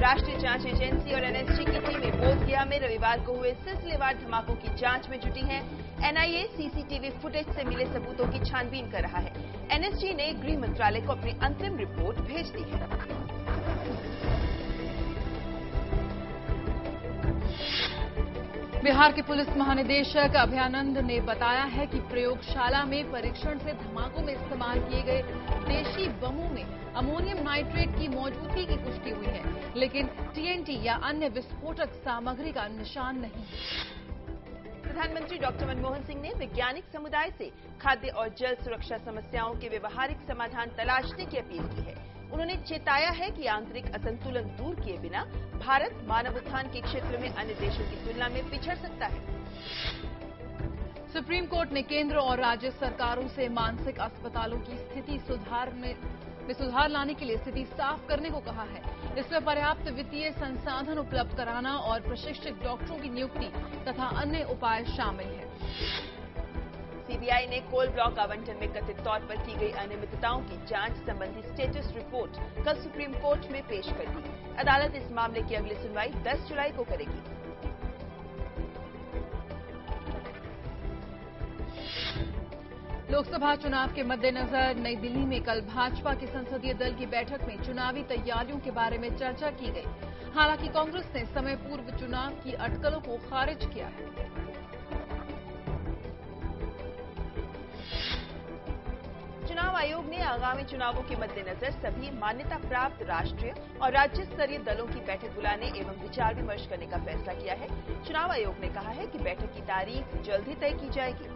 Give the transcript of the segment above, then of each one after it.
राष्ट्रीय जांच एजेंसी और एनएसजी की टीमें बोधगया में रविवार को हुए सिलसिलेवार धमाकों की जांच में जुटी हैं। एनआईए सीसीटीवी फुटेज से मिले सबूतों की छानबीन कर रहा है। एनएसजी ने गृह मंत्रालय को अपनी अंतिम रिपोर्ट भेज दी है। बिहार के पुलिस महानिदेशक अभयानंद ने बताया है कि प्रयोगशाला में परीक्षण से धमाकों में इस्तेमाल किए गए देशी बमों में अमोनियम नाइट्रेट की मौजूदगी की पुष्टि हुई है, लेकिन टीएनटी या अन्य विस्फोटक सामग्री का निशान नहीं। प्रधानमंत्री डॉक्टर मनमोहन सिंह ने वैज्ञानिक समुदाय से खाद्य और जल सुरक्षा समस्याओं के व्यवहारिक समाधान तलाशने की अपील की है। उन्होंने चेताया है कि आंतरिक असंतुलन दूर किए बिना भारत मानव उत्थान के क्षेत्र में अन्य देशों की तुलना में पिछड़ सकता है। सुप्रीम कोर्ट ने केंद्र और राज्य सरकारों से मानसिक अस्पतालों की स्थिति सुधार लाने के लिए स्थिति साफ करने को कहा है। इसमें पर्याप्त वित्तीय संसाधन उपलब्ध कराना और प्रशिक्षित डॉक्टरों की नियुक्ति तथा अन्य उपाय शामिल हैं। सीबीआई ने कोल ब्लॉक आवंटन में कथित तौर पर की गई अनियमितताओं की जांच संबंधी स्टेटस रिपोर्ट कल सुप्रीम कोर्ट में पेश कर दी। अदालत इस मामले की अगली सुनवाई 10 जुलाई को करेगी। लोकसभा चुनाव के मद्देनजर नई दिल्ली में कल भाजपा के संसदीय दल की बैठक में चुनावी तैयारियों के बारे में चर्चा की गई। हालांकि कांग्रेस ने समय पूर्व चुनाव की अटकलों को खारिज किया है। चुनाव आयोग ने आगामी चुनावों के मद्देनजर सभी मान्यता प्राप्त राष्ट्रीय और राज्य स्तरीय दलों की बैठक बुलाने एवं विचार विमर्श करने का फैसला किया है। चुनाव आयोग ने कहा है कि बैठक की तारीख जल्द ही तय की जाएगी।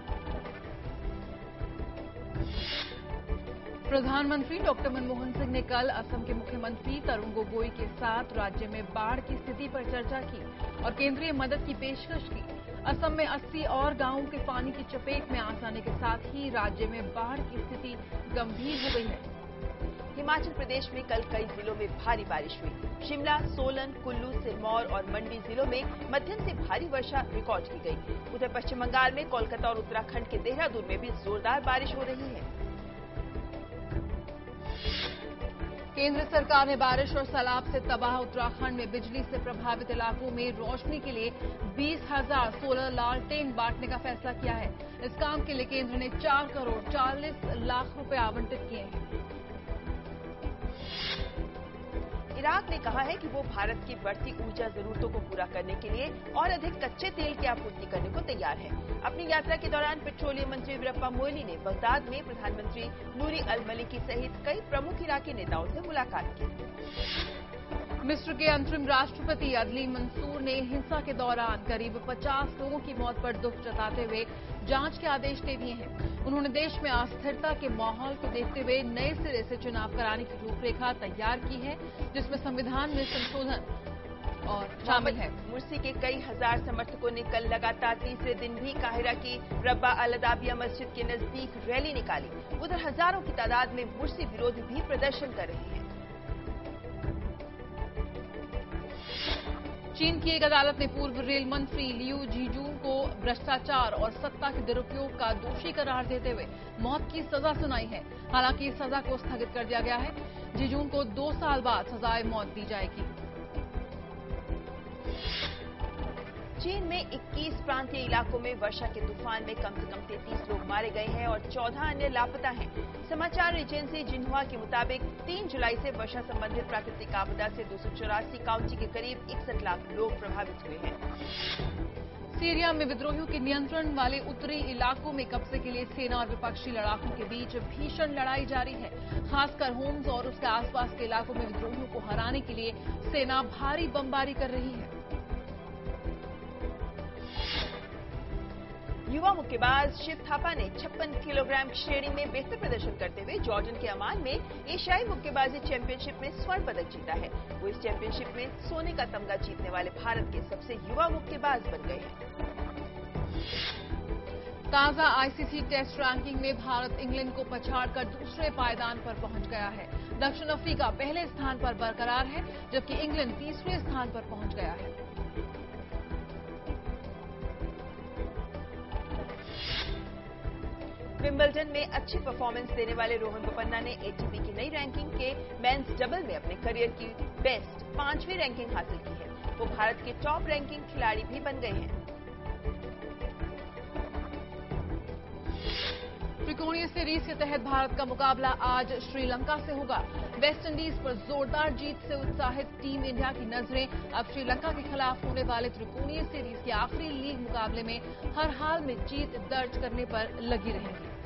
प्रधानमंत्री डॉक्टर मनमोहन सिंह ने कल असम के मुख्यमंत्री तरुण गोगोई के साथ राज्य में बाढ़ की स्थिति पर चर्चा की और केंद्रीय मदद की पेशकश की। असम में 80 और गांवों के पानी की चपेट में आ जाने के साथ ही राज्य में बाढ़ की स्थिति गंभीर हो गई है। हिमाचल प्रदेश में कल कई जिलों में भारी बारिश हुई। शिमला, सोलन, कुल्लू, सिरमौर और मंडी जिलों में मध्यम से भारी वर्षा रिकॉर्ड की गई। उधर पश्चिम बंगाल में कोलकाता और उत्तराखंड के देहरादून में भी जोरदार बारिश हो रही है। केंद्र सरकार ने बारिश और सैलाब से तबाह उत्तराखंड में बिजली से प्रभावित इलाकों में रोशनी के लिए 20,000 सोलर लालटेन बांटने का फैसला किया है। इस काम के लिए केंद्र ने 4 करोड़ 40 लाख रुपए आवंटित किए हैं। इराक ने कहा है कि वो भारत की बढ़ती ऊर्जा जरूरतों को पूरा करने के लिए और अधिक कच्चे तेल की आपूर्ति करने को तैयार है। अपनी यात्रा के दौरान पेट्रोलियम मंत्री वीरप्पा मोइली ने बगदाद में प्रधानमंत्री नूरी अल मलिकी सहित कई प्रमुख इराकी नेताओं से मुलाकात की। मिस्र के अंतरिम राष्ट्रपति अदली मंसूर ने हिंसा के दौरान करीब 50 लोगों की मौत पर दुख जताते हुए जांच के आदेश दे दिए हैं। उन्होंने देश में अस्थिरता के माहौल को देखते हुए नए सिरे से चुनाव कराने की रूपरेखा तैयार की है, जिसमें संविधान में संशोधन और शामिल है। मुर्सी के कई हजार समर्थकों ने कल लगातार तीसरे दिन भी काहिरा की रब्बा अल अदाबिया मस्जिद के नजदीक रैली निकाली। उधर हजारों की तादाद में मुर्सी विरोधी भी प्रदर्शन कर रहे हैं। चीन की एक अदालत ने पूर्व रेल मंत्री लियू जीजून को भ्रष्टाचार और सत्ता के दुरुपयोग का दोषी करार देते हुए मौत की सजा सुनाई है। हालांकि इस सजा को स्थगित कर दिया गया है। जीजून को 2 साल बाद सजाए मौत दी जाएगी। चीन में 21 प्रांतीय इलाकों में वर्षा के तूफान में कम से कम 33 लोग मारे गए हैं और 14 अन्य लापता हैं। समाचार एजेंसी जिन्हुआ के मुताबिक 3 जुलाई से वर्षा संबंधित प्राकृतिक आपदा से 284 काउंटी के करीब 61 लाख लोग प्रभावित हुए हैं। सीरिया में विद्रोहियों के नियंत्रण वाले उत्तरी इलाकों में कब्जे के लिए सेना और विपक्षी लड़ाकों के बीच भीषण लड़ाई जारी है। खासकर होम्स और उसके आसपास के इलाकों में विद्रोहियों को हराने के लिए सेना भारी बमबारी कर रही है। युवा मुक्केबाज शिव थापा ने 56 किलोग्राम श्रेणी में बेहतर प्रदर्शन करते हुए जॉर्डन के अमान में एशियाई मुक्केबाजी चैंपियनशिप में स्वर्ण पदक जीता है। वो इस चैंपियनशिप में सोने का तमगा जीतने वाले भारत के सबसे युवा मुक्केबाज बन गए हैं। ताजा आईसीसी टेस्ट रैंकिंग में भारत इंग्लैंड को पछाड़कर दूसरे पायदान पर पहुंच गया है। दक्षिण अफ्रीका पहले स्थान पर बरकरार है, जबकि इंग्लैंड तीसरे स्थान पर पहुंच गया है। विंबलडन में अच्छी परफॉर्मेंस देने वाले रोहन बोपन्ना ने एटीपी की नई रैंकिंग के मेंस डबल में अपने करियर की बेस्ट 5वीं रैंकिंग हासिल की है। वो भारत के टॉप रैंकिंग खिलाड़ी भी बन गए हैं। त्रिकोणीय सीरीज के तहत भारत का मुकाबला आज श्रीलंका से होगा। वेस्टइंडीज पर जोरदार जीत से उत्साहित टीम इंडिया की नजरें अब श्रीलंका के खिलाफ होने वाले त्रिकोणीय सीरीज के आखिरी लीग मुकाबले में हर हाल में जीत दर्ज करने पर लगी रहेंगी।